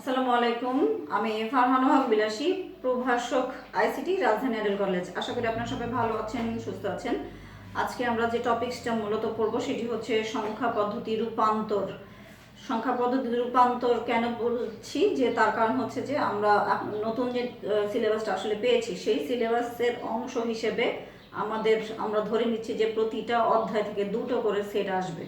আসসালামু আলাইকুম। আমি ফারহানা হক বিলাসী, প্রভাষক আইসিটি, রাজধানী আইডল কলেজ। আশা করি আপনারা সবাই ভালো আছেন, সুস্থ আছেন। আজকে আমরা যে টপিকসটা মূলত পড়ব সেটি হচ্ছে সংখ্যা পদ্ধতি রূপান্তর। সংখ্যা পদ্ধতি রূপান্তর কেন বলছি, যে তার কারণ হচ্ছে যে আমরা নতুন যে সিলেবাসটা আসলে পেয়েছি, সেই সিলেবাসের অংশ হিসেবে আমরা ধরে নিচ্ছি যে প্রতিটা অধ্যায় থেকে দুটো করে সেট আসবে।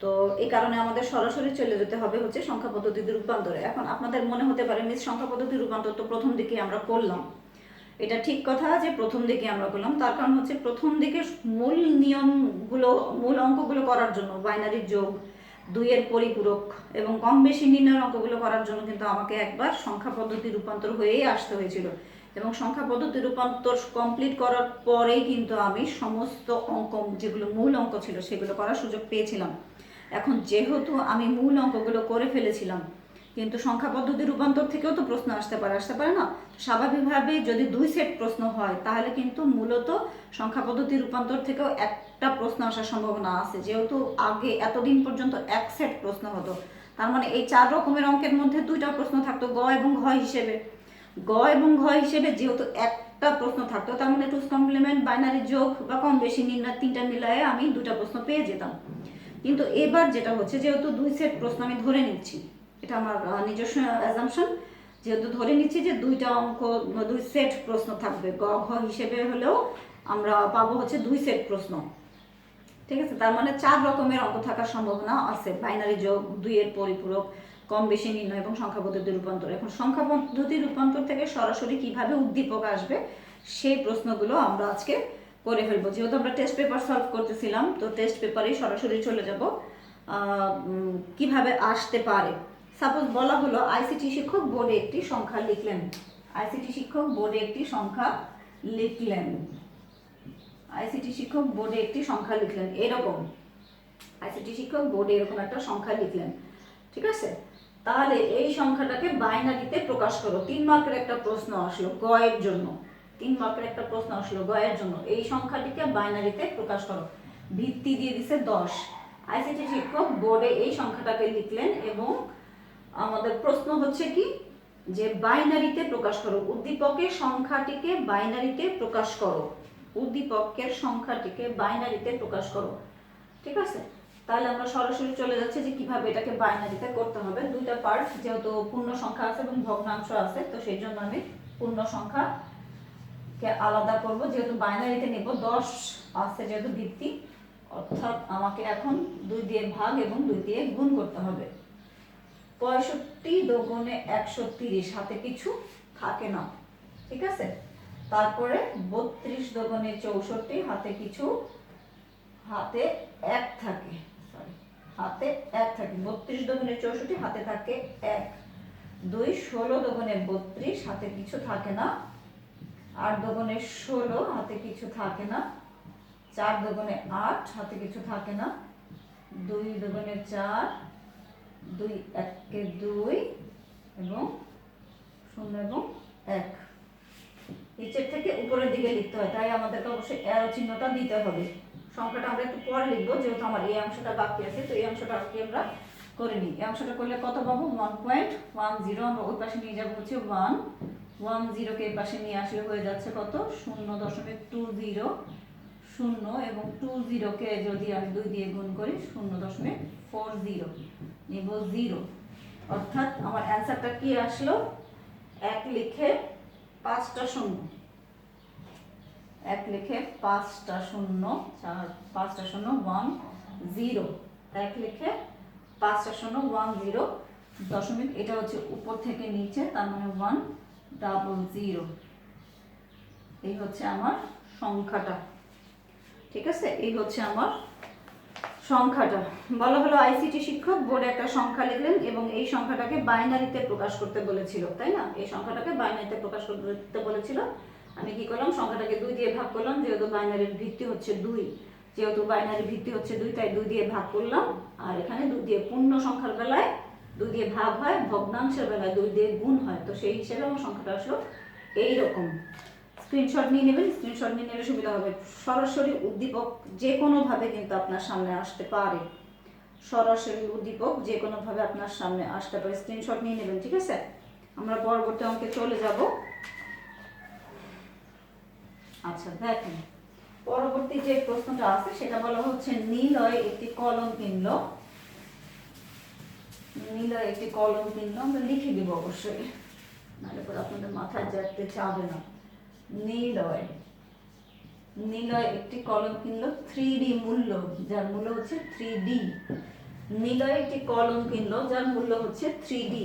তো এই কারণে আমাদের সরাসরি চলে যেতে হবে হচ্ছে সংখ্যা পদ্ধতিতে রূপান্তরে। এখন আপনাদের মনে হতে পারে মিস, সংখ্যা পদ্ধতি রূপান্তর তো প্রথম দিকে আমরা করলাম। এটা ঠিক কথা যে প্রথম দিকে আমরা করলাম, তার কারণ হচ্ছে প্রথম দিকে মূল নিয়মগুলো, মূল অঙ্কগুলো করার জন্য, বাইনারি যোগ, দুইয়ের পরিপূরক এবং কম বেশি নির্ণয়ের অঙ্কগুলো করার জন্য কিন্তু আমাকে একবার সংখ্যা পদ্ধতি রূপান্তর হয়েই আসতে হয়েছিল। এবং সংখ্যা পদ্ধতি রূপান্তর কমপ্লিট করার পরেই কিন্তু আমি সমস্ত অঙ্ক, যেগুলো মূল অঙ্ক ছিল, সেগুলো করার সুযোগ পেয়েছিলাম। এখন যেহেতু আমি মূল অঙ্কগুলো করে ফেলেছিলাম, কিন্তু সংখ্যা পদ্ধতি রূপান্তর থেকেও তো প্রশ্ন আসতে পারে না? স্বাভাবিকভাবে যদি দুই সেট প্রশ্ন হয়, তাহলে কিন্তু মূলত সংখ্যা পদ্ধতি রূপান্তর থেকেও একটা প্রশ্ন আসার সম্ভাবনা আছে। যেহেতু আগে এতদিন পর্যন্ত এক সেট প্রশ্ন হতো, তার মানে এই 4 রকমের অঙ্কের মধ্যে দুইটা প্রশ্ন থাকতো গ এবং ঘ হিসেবে। যেহেতু একটা প্রশ্ন থাকতো, তার মানে টুস কমপ্লিমেন্ট, বাইনারি যোগ বা কম বেশি নির্ণয়, তিনটা মিলায়ে আমি দুটা প্রশ্ন পেয়ে যেতাম। কিন্তু এবার যেটা হচ্ছে, যেহেতু দুই সেট প্রশ্ন আমি ধরে নিচ্ছি, এটা আমার নিজস্ব অ্যাজাম্পশন, যেহেতু ধরে নিচ্ছি যে দুইটা অঙ্ক, দুই সেট প্রশ্ন থাকবে, গ ঘ হিসেবে হলেও আমরা পাবো হচ্ছে দুই সেট প্রশ্ন। ঠিক আছে, তার মানে 4 রকমের অঙ্ক থাকার সম্ভাবনা আছে: বাইনারি যোগ, দুইয়ের পরিপূরক, কম বেশি নির্ণয় এবং সংখ্যা পদ্ধতি রূপান্তর। এখন সংখ্যা পদ্ধতি রূপান্তর থেকে সরাসরি কিভাবে উদ্দীপক আসবে, সেই প্রশ্নগুলো আমরা আজকে করে ফেলবো। যেহেতু আমরা টেস্ট পেপার সলভ করতেছিলাম, তো টেস্ট পেপারেই সরাসরি চলে যাব কিভাবে আসতে পারে। সাপোজ বলা হলো আইসিটি শিক্ষক বোর্ডে একটি সংখ্যা লিখলেন। আইসিটি শিক্ষক বোর্ডে একটি সংখ্যা লিখলেন। আইসিটি শিক্ষক বোর্ডে একটি সংখ্যা লিখলেন, এরকম আইসিটি শিক্ষক বোর্ডে এরকম একটা সংখ্যা লিখলেন। ঠিক আছে, তাহলে এই সংখ্যাটাকে বাইনারিতে প্রকাশ করো। 3 মার্কের একটা প্রশ্ন আসলো গ এর জন্য। 3 মার্কের একটা প্রশ্ন আসলো গ এর জন্য, এই সংখ্যাটিকে বাইনারিতে প্রকাশ করো। ভিত্তি দিয়ে দিছে 10। আইসিটি শিক্ষক বোর্ডে এই সংখ্যাটাকে লিখলেন এবং আমাদের প্রশ্ন হচ্ছে কি, যে বাইনারিতে প্রকাশ করো, উদ্দীপকের সংখ্যাটিকে বাইনারিতে প্রকাশ করো। উদ্দীপকের সংখ্যাটিকে বাইনারিতে প্রকাশ করো। ঠিক আছে, তাহলে আমরা সরাসরি চলে যাচ্ছি যে কিভাবে এটাকে বাইনারিতে করতে হবে। দুইটা পার্ট, যেহেতু পূর্ণ সংখ্যা আছে এবং ভগ্নাংশ আছে, তো সেই জন্য আমি পূর্ণ সংখ্যাকে আলাদা করব। যেহেতু বাইনারিতে নেব, 10 আছে যেহেতু ভিত্তি, অর্থাৎ আমাকে এখন 2 দিয়ে ভাগ এবং 2 দিয়ে গুণ করতে হবে। 65 দোগুণে 130, হাতে কিছু থাকে না। ঠিক আছে, তারপরে 32 দোগুণে 64, হাতে 1 থাকে। হাতে 1 থাকে। 32 দোগুণে 64, হাতে থাকে 1। 2 16 দোগুণে 32, হাতে কিছু থাকে না। 8 দোগুণে 16, হাতে কিছু থাকে না। 4 দোগুণে 8, হাতে কিছু থাকে না। 2 দোগুণে 4, 2 1 2 এবং 0 এবং 1। নিচের থেকে উপরের দিকে লিখতে হয়, তাই আমাদেরকে অবশ্যই অ্যারো চিহ্নটা দিতে হবে। সংখ্যাটা আমরা একটু পরে লিখবো, যেহেতু আমার এই অংশটা বাকি আছে, তো এই অংশটা আগে আমরা করে নিই। এই অংশটা করলে কত পাবো? 1.10। আমরা ওই পাশে নিয়ে যাবো হচ্ছে 1 কে এই পাশে নিয়ে আসলে হয়ে যাচ্ছে কত? 0.20। 0 এবং 20 কে যদি আমি 2 দিয়ে গুণ করি, 0.40 নিব 0। অর্থাৎ আমার অ্যান্সারটা কি আসলো? 1 লিখে 5টা শূন্য। 1 লিখে 5টা শূন্য, 5টা শূন্য 1 0। 1 লিখে 5টা শূন্য 1 0 দশমিক, এটা হচ্ছে উপর থেকে নিচে, তার মানে 100। এই হচ্ছে আমার সংখ্যাটা। ঠিক আছে, এই হচ্ছে আমার সংখ্যাটা। বলা হলো আইসিটি শিক্ষক বোর্ডে একটা সংখ্যা লিখলেন এবং এই সংখ্যাটাকে বাইনারিতে প্রকাশ করতে বলেছিল, তাই না? এই সংখ্যাটাকে বাইনারিতে প্রকাশ করতে বলেছিল। আমি কি করলাম? সংখ্যাটাকে 2 দিয়ে ভাগ করলাম। যেহেতু বাইনারির ভিত্তি হচ্ছে 2, তাই 2 দিয়ে ভাগ করলাম। আর এখানে 2 দিয়ে পূর্ণ সংখ্যার বেলায় 2 দিয়ে ভাগ হয়, ভগ্নাংশের বেলায় 2 দিয়ে গুণ হয়। তো সেই হিসেবে আমার সংখ্যাটা আসলো এইরকম। স্ক্রিনশট নিয়ে নেবেন, স্ক্রিনশট নিয়ে নিলে সুবিধা হবে। সরাসরি উদ্দীপক যে কোনোভাবে কিন্তু আপনার সামনে আসতে পারে। সরাসরি উদ্দীপক যে কোনোভাবে আপনার সামনে আসতে পারে, স্ক্রিনশট নিয়ে নেবেন, ঠিক আছে? আমরা পরবর্তী অঙ্কে চলে যাব। আচ্ছা দেখেন, পরবর্তী যে প্রশ্নটা আছে সেটা বলা হচ্ছে নিলয় একটি কলম কিনলো। নিলয় একটি কলম কিনলো, আমরা লিখে দিব অবশ্যই, নাহলে পরে আপনাদের মাথায় যেতে চাবে না। নিলয় নিলয় একটি কলম কিনলো 3D মূল্য, যার মূল্য হচ্ছে 3D। নিলয় একটি কলম কিনলো যার মূল্য হচ্ছে 3D।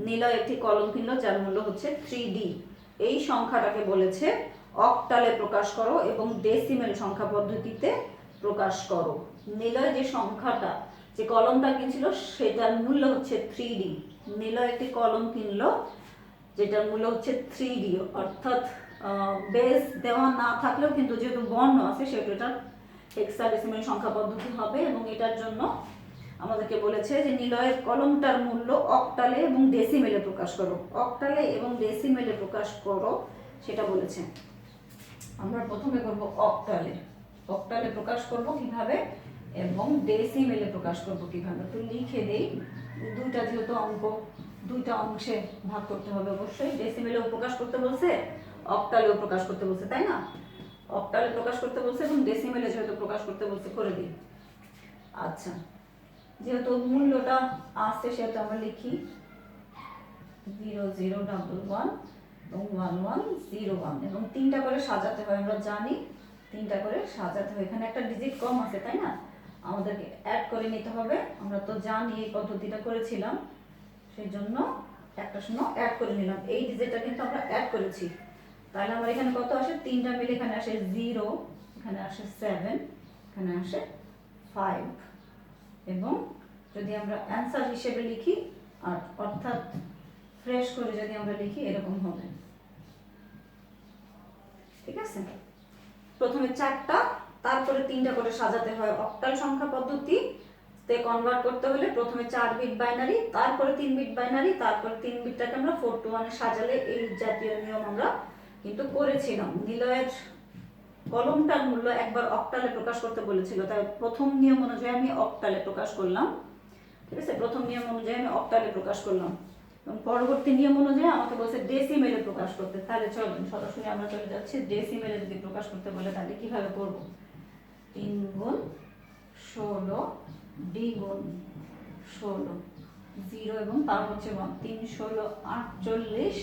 নিলয় একটি কলম কিনলো যার মূল্য হচ্ছে 3D। এই সংখ্যাটাকে বলেছে অক্টালে প্রকাশ করো এবং ডেসিমেল সংখ্যা পদ্ধতিতে প্রকাশ করো। নিলয় যে সংখ্যাটা, যে কলমটা কিনছিল সেটার মূল্য হচ্ছে 3D। নিলয় একটি কলম কিনলো যেটার মূল্য হচ্ছে 3D, অর্থাৎ বেস দেওয়া না থাকলেও কিন্তু যেহেতু বর্ণ আছে সেহেতু এটা হেক্সাডেসিমেল সংখ্যা পদ্ধতি হবে। এবং এটার জন্য আমাদেরকে বলেছে যে নিলয়ের কলমটার মূল্য অক্টালে এবং ডেসিমেলে প্রকাশ করো। অক্টালে এবং ডেসিমেলে প্রকাশ করো সেটা বলেছে। আমরা প্রথমে করব অক্টালে। অক্টালে প্রকাশ করব কিভাবে এবং ডেসিমেলে প্রকাশ করব কিভাবে, তো লিখে দেই। দুইটা যেহেতু অঙ্ক, দুইটা অংশে ভাগ করতে হবে অবশ্যই। ডেসিমেলেও প্রকাশ করতে বলছে, অক্টালেও প্রকাশ করতে বলছে, তাই না? অক্টালে প্রকাশ করতে বলছে এবং ডেসিমেলে যেহেতু প্রকাশ করতে বলছে, করে দিই। আচ্ছা, যেহেতু মূল্যটা আসছে সেহেতু আমরা লিখি 0011 এবং 1101 এবং 3টা করে সাজাতে হয়, আমরা জানি 3টা করে সাজাতে হয়। এখানে একটা ডিজিট কম আছে, তাই না? আমাদেরকে অ্যাড করে নিতে হবে। আমরা তো জানি এই পদ্ধতিটা করেছিলাম, সেই জন্য একটা শূন্য অ্যাড করে নিলাম। এই ডিজিটটা কিন্তু আমরা অ্যাড করেছি, তাহলে আমার এখানে কত আসে? 3টা মিলে এখানে আসে 0, এখানে আসে 7, এখানে আসে 5। এবং যদি আমরা অ্যান্সার হিসেবে লিখি, আর অর্থাৎ ফ্রেশ করে যদি আমরা লিখি এরকম হবে, ঠিক আছে? প্রথমে 4টা, তারপরে 3টা করে সাজাতে হয়। অক্টাল সংখ্যা পদ্ধতিতে কনভার্ট করতে হলে প্রথমে 4 বিট বাইনারি, তারপরে 3 বিট বাইনারি, তারপরে 3 বিটটাকে আমরা 4 to 1 এ সাজালে এই জাতীয় নিয়ম আমরা কিন্তু করেছিলাম। নিলয়ের কলমটার মূল্য একবার অক্টালে প্রকাশ করতে বলেছিল, তাই প্রথম নিয়ম অনুযায়ী আমি অক্টালে প্রকাশ করলাম, ঠিক আছে? প্রথম নিয়ম অনুযায়ী আমি অক্টালে প্রকাশ করলাম এবং পরবর্তী নিয়ম অনুযায়ী আমাকে বলছে ডেসিমেলে প্রকাশ করতে। তাহলে চলুন সরাসরি আমরা চলে যাচ্ছি ডেসিমেলে যদি প্রকাশ করতে বলে তাহলে কিভাবে করব। 3 গুণ 16 ডি গুণ 16, 0 এবং তার হচ্ছে 1, 3 16 48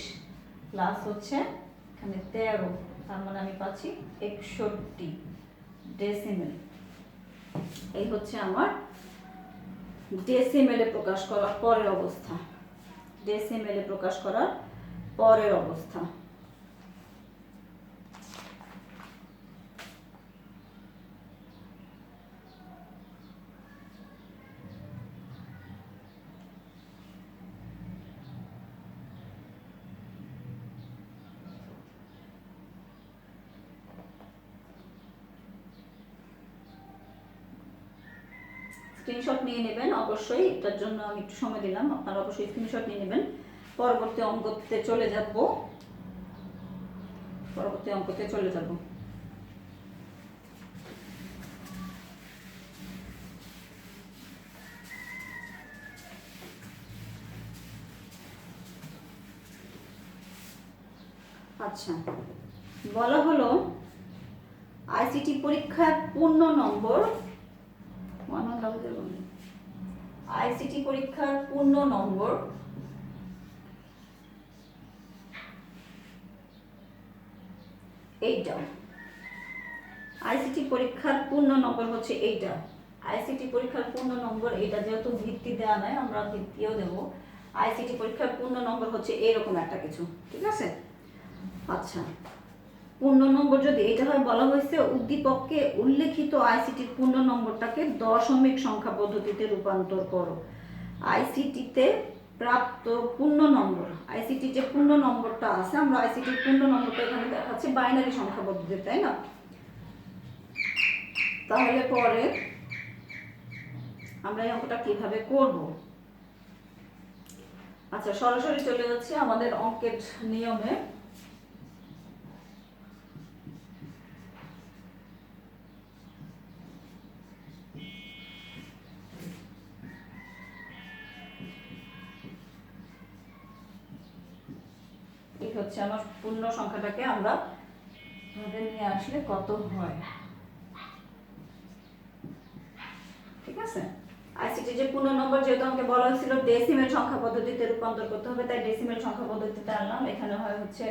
প্লাস হচ্ছে এখানে 13, তার মানে আমি পাচ্ছি 61 ডেসিমেল। এই হচ্ছে আমার ডেসিমেলে প্রকাশ করার পরের অবস্থা। ডেসিমেলে প্রকাশ করার পরের অবস্থা। স্ক্রিনশট নিয়ে নেবেন অবশ্যই, এটার জন্য আমি একটু সময় দিলাম, আপনারা অবশ্যই স্ক্রিনশট নিয়ে নেবেন। পরবর্তী অঙ্কতে চলে যাব। পরবর্তী অঙ্কতে চলে যাব। আচ্ছা, বলা হলো আইসিটি পরীক্ষার পূর্ণ নম্বর, আইসিটি পরীক্ষার পূর্ণ নম্বর এইটা। আইসিটি পরীক্ষার পূর্ণ নম্বর হচ্ছে এইটা। আইসিটি পরীক্ষার পূর্ণ নম্বর এইটা, যেহেতু ভিত্তি দেওয়া নাই আমরা ভিত্তিও দেব। আইসিটি পরীক্ষার পূর্ণ নম্বর হচ্ছে এরকম একটা কিছু, ঠিক আছে? আচ্ছা, পূর্ণ নম্বর যদি এটা হয়, বলা হয়েছে উদ্দীপককে উল্লেখিত আইসিটির পূর্ণ নম্বরটাকে দশমিক সংখ্যা পদ্ধতিতে রূপান্তর করো। আইসিটিতে প্রাপ্ত পূর্ণ নম্বর, আইসিটি যে পূর্ণ নম্বরটা আছে, আমরা আইসিটির পূর্ণ নম্বরটা এখানে দেখাচ্ছি বাইনারি সংখ্যা পদ্ধতিতে, তাই না? তাহলে পরে আমরা এই অঙ্কটা কিভাবে করব? আচ্ছা, সরাসরি চলে যাচ্ছে আমাদের অঙ্কের নিয়মে। এই হচ্ছে আমার পূর্ণ সংখ্যাটাকে আমরা ভাবে নিয়ে আসলে কত হয়। ঠিক আছে, আইসিটি যে পূর্ণ নম্বর যেহেতু আমাকে বলা হয়েছিল ডেসিমেল সংখ্যা পদ্ধতিতে রূপান্তর করতে হবে, তাই ডেসিমেল সংখ্যা পদ্ধতিতে আনলাম। এখানে হয় হচ্ছে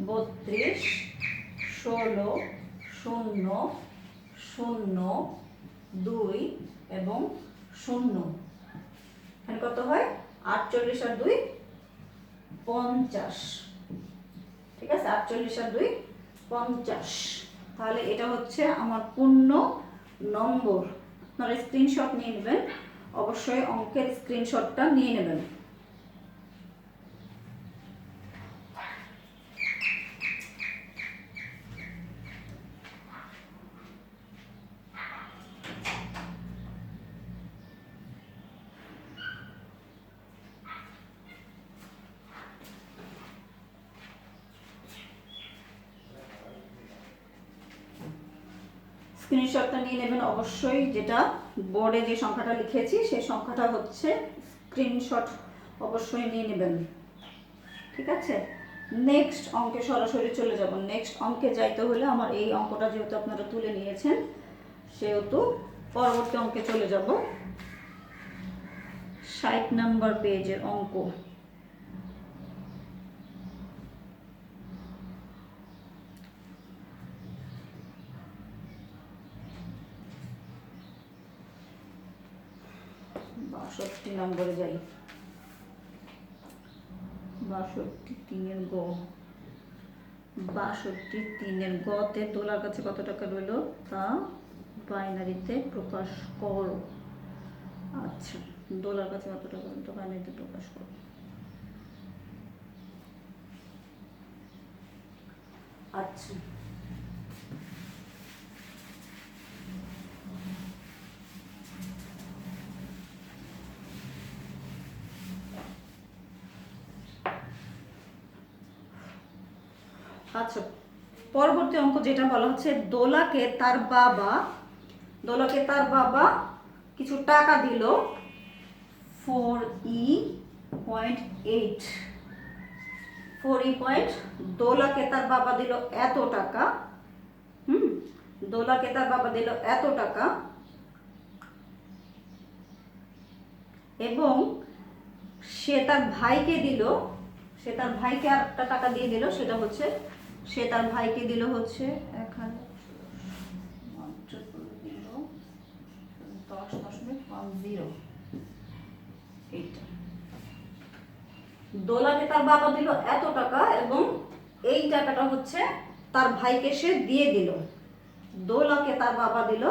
32, 16, 0, 0, 2 এবং 0। এখানে কত হয় 48 আর 2 50। ঠিক আছে, 48 আর 2 50। তাহলে এটা হচ্ছে আমার পূর্ণ নম্বর। আপনারা স্ক্রিনশট নিয়ে নেবেন, অবশ্যই অঙ্কের স্ক্রিনশটটা নিয়ে নেবেন। স্ক্রিনশটটা নিয়ে নেবেন অবশ্যই, যেটা বোর্ডে যে সংখ্যাটা লিখেছি সেই সংখ্যাটা হচ্ছে স্ক্রিনশট অবশ্যই নিয়ে নেবেন। ঠিক আছে, নেক্সট অঙ্কে সরাসরি চলে যাব। নেক্সট অঙ্কে যাইতে হলে আমার এই অঙ্কটা যেহেতু আপনারা তুলে নিয়েছেন সেহেতু পরবর্তী অঙ্কে চলে যাব। 60 নাম্বার পেজের অঙ্ক। বাষট্টি নম্বরে যাই। 62 গ। 62 গতে তোলার কাছে কত টাকা রইল তা বাইনারিতে প্রকাশ করো। আচ্ছা, দোলার কাছে কত টাকা রইল তা বাইনারিতে প্রকাশ করো। আচ্ছা, আচ্ছা, পরবর্তী অঙ্ক যেটা বলা হচ্ছে দোলাকে তার বাবা কিছু টাকা দিল 4E.8। দোলাকে তার বাবা দিল এত টাকা। দোলাকে তার বাবা দিল এত টাকা এবং সে তার ভাইকে আরেকটা টাকা দিয়ে দিল। সেটা হচ্ছে সে তার ভাইকে দিল হচ্ছে 10.10। এইটা দোলাকে তার বাবা দিল এত টাকা এবং এই টাকাটা হচ্ছে তার ভাইকে সে দিয়ে দিল। দোলাকে তার বাবা দিল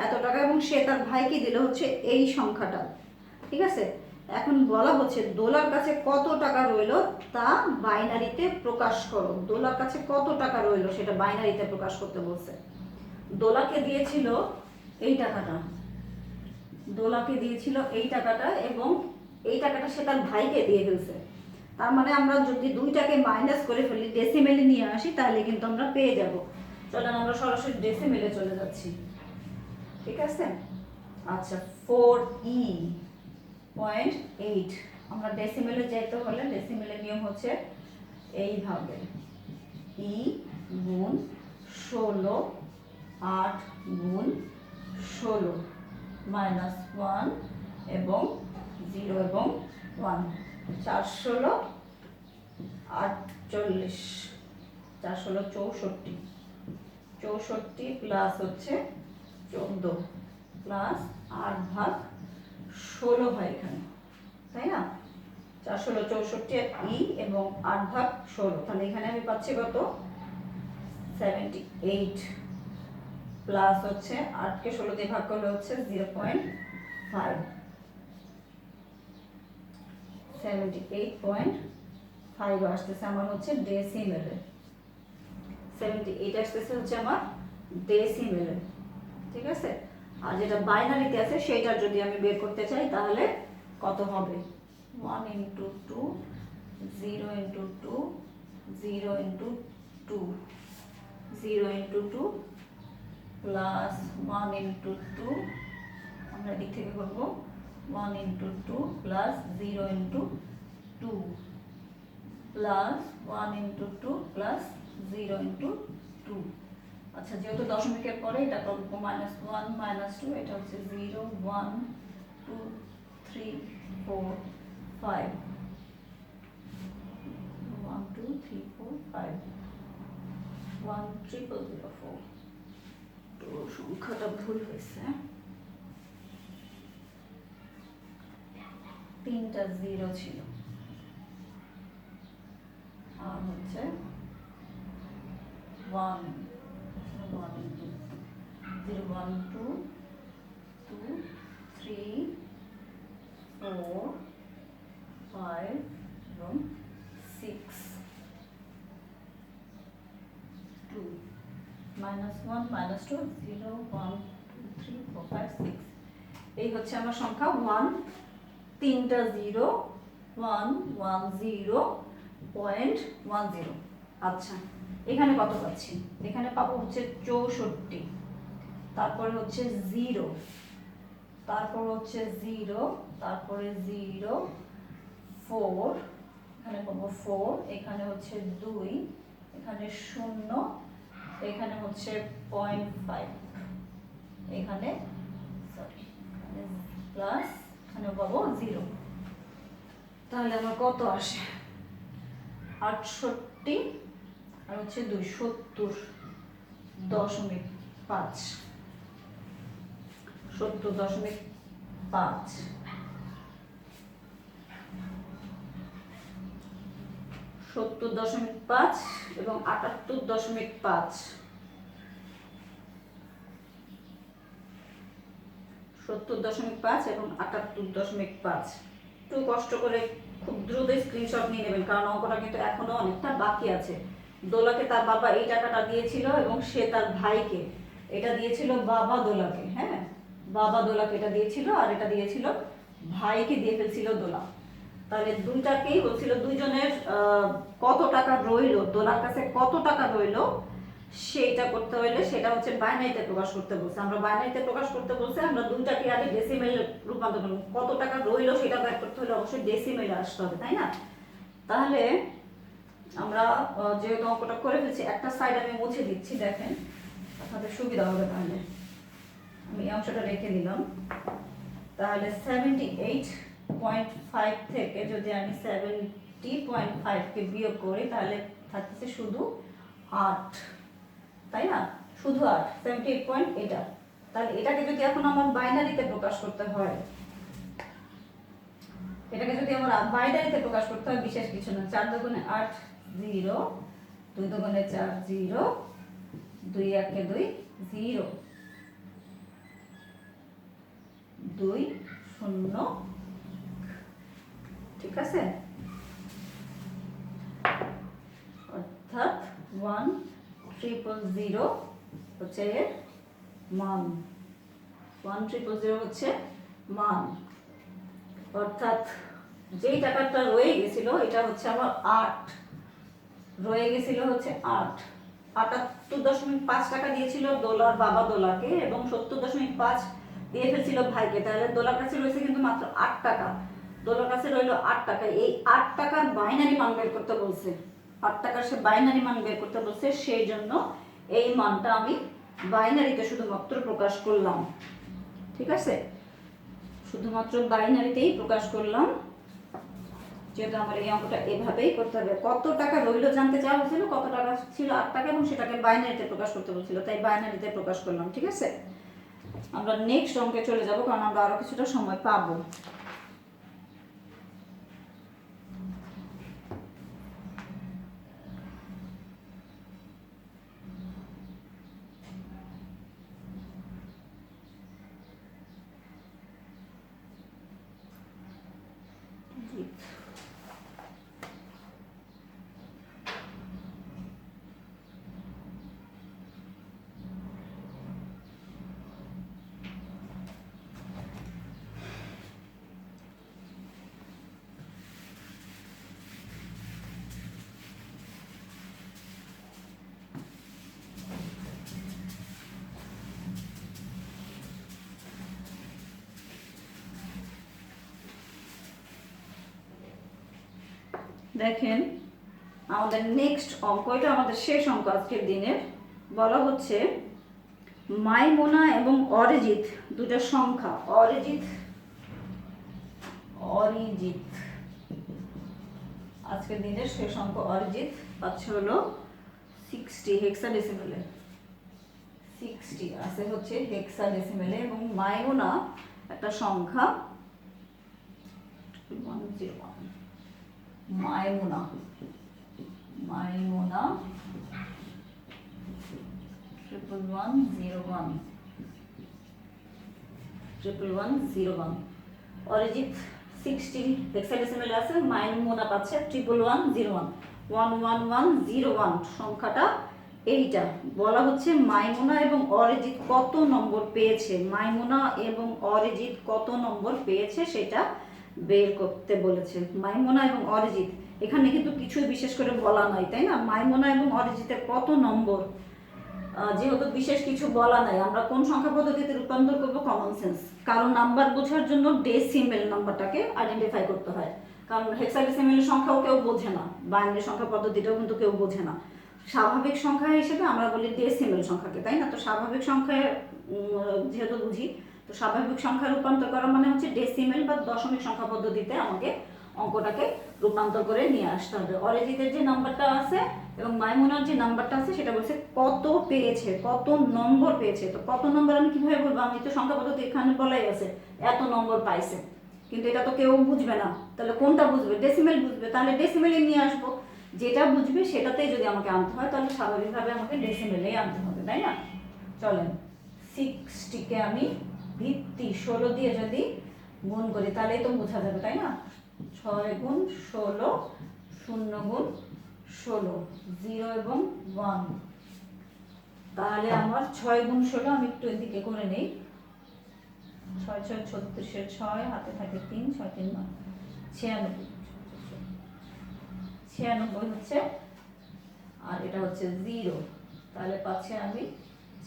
এত টাকা এবং সে তার ভাইকে দিল হচ্ছে এই সংখ্যাটা। ঠিক আছে, এখন বলা হচ্ছে দোলার কাছে কত টাকা রইল তা বাইনারিতে প্রকাশ করো। দোলার কাছে কত টাকা রইল সেটা বাইনারিতে প্রকাশ করতে বলছে। দোলাকে দিয়েছিল এই টাকাটা, এবং এই টাকাটা সে তার ভাইকে দিয়ে ফেলছে। তার মানে আমরা যদি দুইটাকে মাইনাস করে ফেলি, ডেসিমেলে নিয়ে আসি, তাহলে কিন্তু আমরা পেয়ে যাব। চলেন আমরা সরাসরি ডেসিমেলে চলে যাচ্ছি। ঠিক আছে, আচ্ছা, 4E.8। আমরা ডেসিমেলে যেতে হলে ডেসিমেলের নিয়ম হচ্ছে এইভাবে, E গুণ 16, 8 গুণ 16 মাইনাস 1 এবং 0 এবং 1। 4 16 48, 4 16 64, 64 প্লাস হচ্ছে 14 প্লাস 8/16 হয় এখানে, তাই না? 4 16 64 ই এবং 8/16, তাহলে এখানে আমি পাচ্ছি কত 78 প্লাস হচ্ছে 8 কে 16 দিয়ে ভাগ করলে হচ্ছে 0.5, 78.5 আসতেছে আমার হচ্ছে ডেসিমেলে। 78 আসতেছে হচ্ছে আমার ডেসিমেলে। ঠিক আছে, আর যেটা বাইনারিতে আছে সেটা যদি আমি বের করতে চাই তাহলে কত হবে 1 × 2, 0 × 2, 0 × 2, 0 × 2 প্লাস 1 × 2, আমরা এদিক থেকে করবো 1 × 2 plus 0 × 2 plus 1 into 2 plus 0 into 2। আচ্ছা, যেহেতু দশমিকের পরে এটা করবো -1 -2, এটা হচ্ছে 0 1 2 3 4 5 1 2 3 4 5 1 0 0 4। তো সংখ্যাটা ভুল হয়েছে, তিনটা 0 ছিল, আর হচ্ছে 1 1 ইন্টু 0 1 2 2 3 4 5 এবং 6 2 -1 -2 0 1 2 3 4 5 6। এই হচ্ছে আমার সংখ্যা 1 তিনটা 0 1 1 0.10। আচ্ছা, এখানে কত পাচ্ছি? এখানে পাবো হচ্ছে 64, তারপরে হচ্ছে 0, তারপর হচ্ছে 0, তারপরে 0 4, এখানে পাবো 4, এখানে হচ্ছে 2, এখানে 0, এখানে হচ্ছে 0.5, এখানে সরি প্লাস, এখানে পাবো 0। তাহলে আমার কত আসে? 68 আর হচ্ছে 70.5 70.5 70.5 এবং 78.5 70.5 এবং 78.5। একটু কষ্ট করে খুব দ্রুত স্ক্রিনশট নিয়ে নেবেন, কারণ অঙ্কটা কিন্তু এখনো অনেকটা বাকি আছে। দোলাকে তার বাবা এই টাকাটা দিয়েছিল এবং সে তার ভাইকে এটা দিয়েছিল, বাবা দোলাকে, হ্যাঁ বাবা দোলাকে এটা দিয়েছিল, আর এটা দিয়েছিল ভাইকে দিয়ে ফেলছিল দোলা। তাহলে দুইটাকেই বলছিল দুইজনের কত টাকা রইলো, দোলার কাছে কত টাকা রইলো সেইটা করতে হইলে সেটা হচ্ছে বাইনারিতে প্রকাশ করতে বলছে। আমরা বাইনারিতে প্রকাশ করতে বলছে, আমরা দুইটাকে আগে ডেসিমেলে রূপান্তর করব। কত টাকা রইলো সেটা বের করতে হলে অবশ্যই ডেসিমেলে আসতে হবে, তাই না? তাহলে আমরা যেহেতু অঙ্কটা করে ফেলছি, একটা সাইড আমি মুছে দিচ্ছি, দেখেন আপনাদের সুবিধা হবে। তাহলে আমি এই অংশটা রেখে দিলাম। তাহলে 78.5 থেকে যদি আমি 70.5 কে বিয়োগ করি তাহলে থাকতেছে শুধু 8, তাই না? শুধু 8, 78 এটা। তাহলে এটাকে যদি এখন আমার বাইনারিতে প্রকাশ করতে হয়, এটাকে যদি আমার বাইনারিতে প্রকাশ করতে হয়, বিশেষ কিছু না, 4 দুগুণে 8 0, 2 দুগুণে 4 0, 2 1 2 0, 2 0, ঠিক আছে? অর্থাৎ 1 000 হচ্ছে এর মান, 1 000 হচ্ছে মান। অর্থাৎ যেই টাকাটা রয়ে গেছিল এটা হচ্ছে আমার 8, রয়ে গেছিল হচ্ছে 8, 78.5 টাকা দিয়েছিল দোলার বাবা দোলাকে এবং 70.5 দিয়ে ফেলছিল ভাইকে। তাহলে দোলার কাছে রয়েছে কিন্তু মাত্র 8 টাকা, দোলার কাছে রইল 8 টাকা। এই 8 টাকার বাইনারি মান বের করতে বলছে, 8 টাকার সে বাইনারি মান বের করতে বলছে, সেই জন্য এই মানটা আমি বাইনারিতে শুধুমাত্র প্রকাশ করলাম, ঠিক আছে? শুধুমাত্র বাইনারিতেই প্রকাশ করলাম, যেহেতু আমার এই অঙ্কটা এভাবেই করতে হবে। কত টাকা রইলো জানতে চাওয়া হয়েছিল, কত টাকা ছিল 8 টাকা, এবং সেটাকে বাইনারিতে প্রকাশ করতে বলছিল, তাই বাইনারিতে প্রকাশ করলাম, ঠিক আছে? আমরা নেক্সট অঙ্কে চলে যাব, কারণ আমরা আরো কিছুটা সময় পাবো। দেখেন আমাদের নেক্সট অঙ্ক, এটা আমাদের শেষ অঙ্ক আজকের দিনের। বলা হচ্ছে মাইমোনা এবং অরিজিৎ দুটা সংখ্যা, অরিজিৎ আজকের দিনের শেষ অঙ্ক। অরিজিৎ পাচ্ছে হলো 60 হেক্সাডেসিমেলে, 60 আছে হচ্ছে হেক্সাডেসিমেলে, এবং মাইমোনা একটা সংখ্যা 101, মাইমোনা 1101, অরিজিৎ 60 হেক্সাডেসিমেলে আছে, মাইমোনা পাচ্ছে 1101 সংখ্যাটা এইটা। বলা হচ্ছে মাইমোনা এবং অরিজিৎ কত নম্বর পেয়েছে, মাইমোনা এবং অরিজিৎ কত নম্বর পেয়েছে সেটা বের করতে বলেছে। মাইমোনা এবং অরিজিৎ, এখানে কিন্তু কিছুই বিশেষ করে বলা নাই, তাই না? মাইমোনা এবং অরিজিতের কত নম্বর, যেহেতু বিশেষ কিছু বলা নাই, আমরা কোন সংখ্যা পদ্ধতিতে রূপান্তর করবো? Common sense. কারণ নাম্বার বোঝার জন্য ডেসিমেল নাম্বারটাকে আইডেন্টিফাই করতে হয়, কারণ হেক্সাডেসিমেল সংখ্যাও কেউ বোঝে না, বাইনারি সংখ্যা পদ্ধতিটাও কিন্তু কেউ বোঝে না। স্বাভাবিক সংখ্যা হিসেবে আমরা বলি ডেসিমেল সংখ্যাকে, তাই না? তো স্বাভাবিক সংখ্যায় যেহেতু বুঝি, তো স্বাভাবিক সংখ্যা রূপান্তর করা মানে হচ্ছে ডেসিমেল বা দশমিক সংখ্যা পদ্ধতিতে আমাকে অঙ্কটাকে রূপান্তর করে নিয়ে আসতে হবে। অরিজিতের যে নাম্বারটা আছে এবং মাইমোনার যে নাম্বারটা আছে সেটা বলছে কত পেয়েছে, কত নম্বর পেয়েছে। তো কত নম্বর আমি কিভাবে বলবো? আমি তো সংখ্যা পদ্ধতি এখানে বলাই আছে এত নম্বর পাইছে, কিন্তু এটা তো কেউ বুঝবে না, তাহলে কোনটা বুঝবে? ডেসিমেল বুঝবে, তাহলে ডেসিমেলে নিয়ে আসবো। যেটা বুঝবে সেটাতেই যদি আমাকে আনতে হয় তাহলে স্বাভাবিকভাবে আমাকে ডেসিমেলেই আনতে হবে, তাই না? চলেন 60কে আমি ভিত্তি 16 দিয়ে যদি গুণ করি তাহলেই তো বোঝা যাবে, তাই না? 6 গুণ 16, 0 গুণ 16, 0 এবং 1। তাহলে আমার 6 গুণ 16, আমি একটু এদিকে করে নেই, 6 6 36, 6 হাতে থাকে 3, 6 3 9, 96 হচ্ছে, আর এটা হচ্ছে 0, তাহলে পাচ্ছি আমি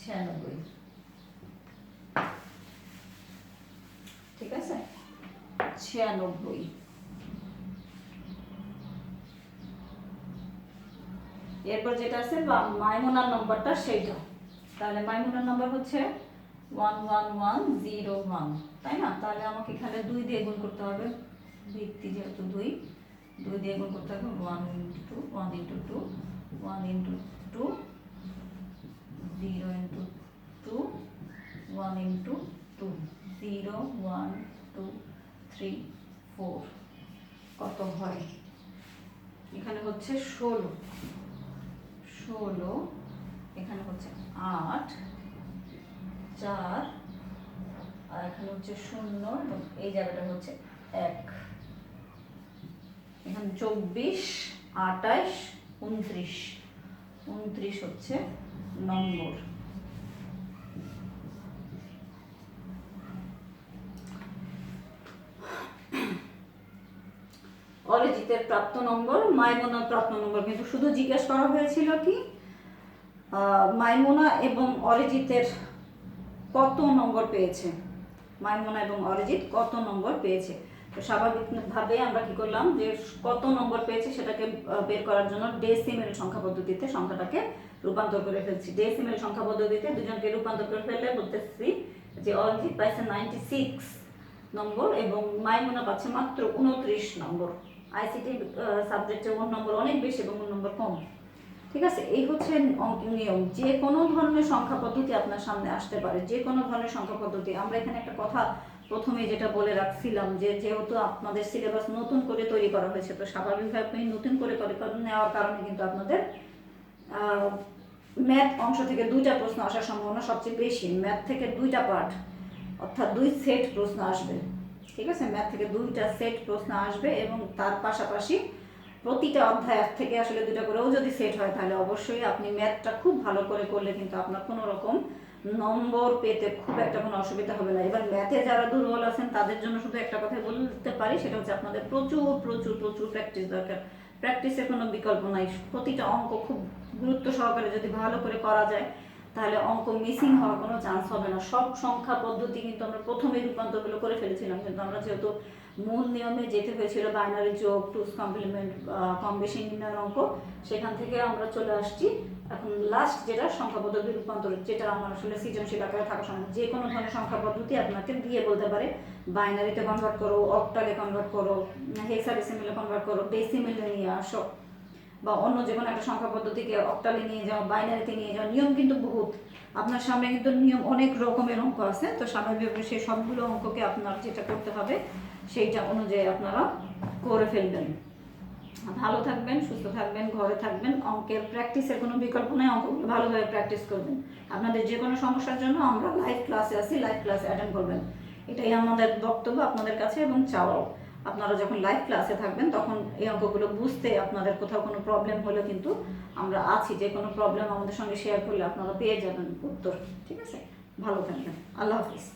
96। ঠিক আছে, 96। এরপর যেটা আছে মাইমোনার নাম্বারটা সেইটা, তাহলে মাইমোনার নাম্বার হচ্ছে 11101, তাই না? তাহলে আমাকে এখানে 2 দিয়ে গুণ করতে হবে, ভিত্তি যেহেতু 2 দিয়ে গুণ করতে হবে। 1 into 2, 1 into 2, 0 into 2, 1 into 2, 0 1 2 3 4, কত হয়? এখানে হচ্ছে 16, এখানে হচ্ছে 8 4, আর এখানে হচ্ছে 0, এবং এই জায়গাটা হচ্ছে 1। এখানে 24 28 29 হচ্ছে নম্বর। অরিজিতের প্রাপ্ত নম্বর, মাইমোনার প্রাপ্ত নম্বর, কিন্তু শুধু জিজ্ঞেস করা হয়েছিল কি মাইমোনা এবং অরিজিতের কত নম্বর পেয়েছে, মাইমোনা এবং অরিজিৎ কত নম্বর পেয়েছে। তো স্বাভাবিকভাবে আমরা কি করলাম, যে কত নম্বর পেয়েছে সেটাকে বের করার জন্য ডেসিমেল সংখ্যা পদ্ধতিতে সংখ্যাটাকে রূপান্তর করে ফেলছি। ডেসিমেল সংখ্যা পদ্ধতিতে দুজনকে রূপান্তর করে ফেললে বলতেছি যে অরিজিৎ পাইছে 96 নম্বর এবং মাইমোনা পাচ্ছে মাত্র 29 নম্বর। আইসিটি সাবজেক্টের ওর নম্বর অনেক বেশি এবং ওর নম্বর কম। ঠিক আছে, এই হচ্ছে নিয়ম। যে কোনো ধরনের সংখ্যা পদ্ধতি আপনার সামনে আসতে পারে, যে কোনো ধরনের সংখ্যা পদ্ধতি। আমরা এখানে একটা কথা প্রথমে যেটা বলে রাখছিলাম, যে যেহেতু আপনাদের সিলেবাস নতুন করে তৈরি করা হয়েছে, তো স্বাভাবিকভাবে নতুন করে নেওয়ার কারণে কিন্তু আপনাদের ম্যাথ অংশ থেকে 2টা প্রশ্ন আসার সম্ভাবনা সবচেয়ে বেশি। ম্যাথ থেকে 2টা পার্ট, অর্থাৎ 2 সেট প্রশ্ন আসবে। ঠিক আছে, ম্যাথ থেকে 2টা সেট প্রশ্ন আসবে, এবং তার পাশাপাশি প্রতিটা অধ্যায় থেকে আসলে 2টা করেও যদি সেট হয় তাহলে অবশ্যই আপনি ম্যাথটা খুব ভালো করে করলে কিন্তু আপনার কোনো রকম নম্বর পেতে খুব একটা কোনো অসুবিধা হবে না। এবার ম্যাথে যারা দুর্বল আছেন তাদের জন্য শুধু একটা কথা বলতে পারি, সেটা হচ্ছে আপনাদের প্রচুর প্রচুর প্রচুর প্র্যাকটিস দরকার। প্র্যাকটিসের কোনো বিকল্প নাই। প্রতিটা অঙ্ক খুব গুরুত্ব সহকারে যদি ভালো করে করা যায় তাহলে অঙ্ক মিসিং হওয়ার কোনো চান্স হবে না। সব সংখ্যা পদ্ধতি কিন্তু আমরা প্রথমেই রূপান্তরগুলো করে ফেলেছিলাম, কিন্তু আমরা যেহেতু মূল নিয়মে যেতে হয়েছিল বাইনারি যোগ, টুস কমপ্লিমেন্ট, কম বেশি নির্ণয়ের অঙ্ক, সেখান থেকে আমরা চলে আসছি এখন লাস্ট যেটা সংখ্যা পদ্ধতি রূপান্তর, যেটা আমার আসলে সৃজনশীল আকারে থাকার সময় যে কোনো ধরনের সংখ্যা পদ্ধতি আপনাকে দিয়ে বলতে পারে বাইনারিতে কনভার্ট করো, অক্টালে কনভার্ট করো, হেক্সাডেসিমেলে কনভার্ট করো, ডেসিমেলে নিয়ে আসো, বা অন্য যে কোনো একটা সংখ্যা পদ্ধতিকে অক্টালে নিয়ে যাও, বাইনারিতে নিয়ে যাও। নিয়ম কিন্তু বহুত, আপনার সামনে কিন্তু নিয়ম অনেক রকমের অঙ্ক আছে। তো স্বাভাবিকভাবে সেই সবগুলো অঙ্ককে আপনার যেটা করতে হবে সেইটা অনুযায়ী আপনারা করে ফেলবেন। ভালো থাকবেন, সুস্থ থাকবেন, ঘরে থাকবেন। অঙ্কের প্র্যাকটিসের কোনো বিকল্প নেই, অঙ্কগুলো ভালোভাবে প্র্যাকটিস করবেন। আপনাদের যে কোনো সমস্যার জন্য আমরা লাইভ ক্লাসে আছি, লাইভ ক্লাসে অ্যাটেন্ড করবেন, এটাই আমাদের বক্তব্য আপনাদের কাছে এবং চাওয়াও। আপনারা যখন লাইভ ক্লাসে থাকবেন তখন এই অঙ্কগুলো বুঝতে আপনাদের কোথাও কোনো প্রবলেম হলে কিন্তু আমরা আছি, যে কোনো প্রবলেম আমাদের সঙ্গে শেয়ার করলে আপনারা পেয়ে যাবেন উত্তর। ঠিক আছে, ভালো থাকবেন, আল্লাহ হাফিজ।